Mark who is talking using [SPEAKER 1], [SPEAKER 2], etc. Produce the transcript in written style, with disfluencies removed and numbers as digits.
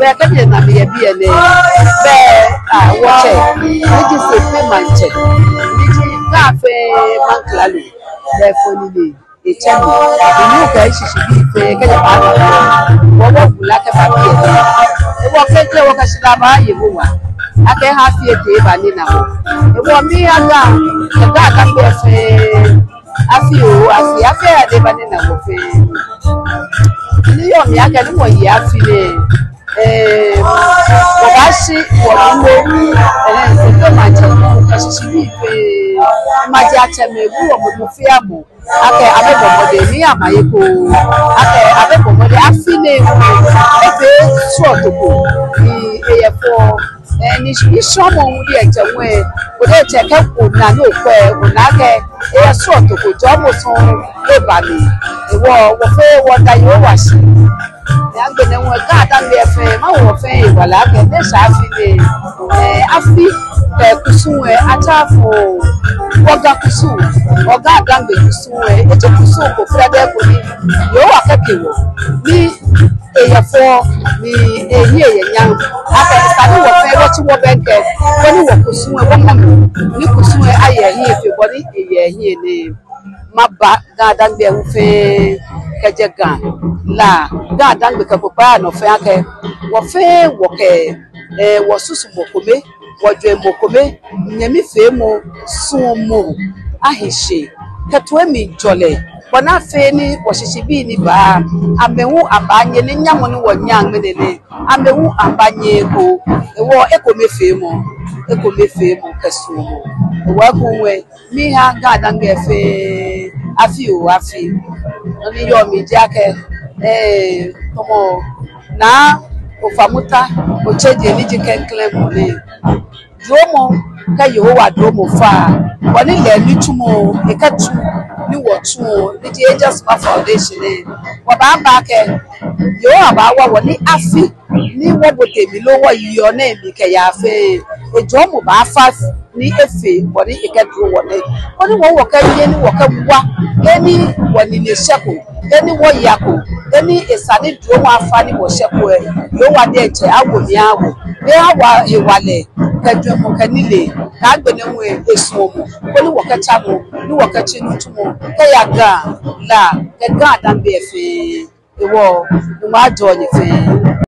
[SPEAKER 1] be ka je na me ye bi ene be wo che ni ji se pe man che ni ji ka fe man klalo be fo ni le e che ni ni ka shi bi fe ka je ba wo wo bula ka ba bi e wo ke je wo ka shi da ba ye wo wa ake ha fi ete ba ni na wo e wo mi aga ka be fe afi ade ba ni na wo fe ni yo mi ake ni mo yi afi le wo ba shi wo lo se ma je ka shi bi pe ma je ateme bu wo mo fi amo ake abe bomo de ni amaye ko ake abe bomo de afi ne e be so to ko ni eye fo ni isomo wi eje won o de je ke ko na no pe o na ke e so to ko jo mo sun e ba mi wo fe wo da yo wa si ya gbe ne won ka da mi e fe ma wo fe e wa la ke de sa fi ni afi pe kusun e atafo oga kusun oga adangbe kusun e to kusun ko fura de ko ni yo wa ke wo ni eyefo ni eyi eyan aka tani wo fe wo ti wo benke wo ni wo kusun e wo mo ni kusun e aye eyin efe bo ni eyin ni maba ga dangbe en fe keje gan la ga dangbe ke popa no fe ake wo fe wo ke wo susu mokome wo dwe mokome nyemi fe mo sun mo ahishe keto mi jole bona fe ni osisi bi ni ba amewu abanye ni nyamo ni wo nyang menene amewu abanye ko ewo ekomefe mo kesu mo ewo kunwe mi ha ga dange fe afi oni yo mi jake tomo na ofamuta ocheje ni jikenkle mo ni dromo ka Yehowa dromo fa woni le mi tumo ekatu ni wotu ni the Angels Foundation wo ba ke yo aba wa woni afi ni wo botemi lowo yiyo na mi ke ya fe ejo mo ba fa ni efe woni ekedro woni wo ka ye ni wo ka wa eni woni le seko eni wo yako eni esani dro wa fa ni wo seko yo wa de je awo ni awo be awa ewale kedro mo kanile ka gbene we esu mo woni wo ka chamo ni wo ka chinu tumo ke ya ga la ke ga dambe efe ewo mo ma jo ni fe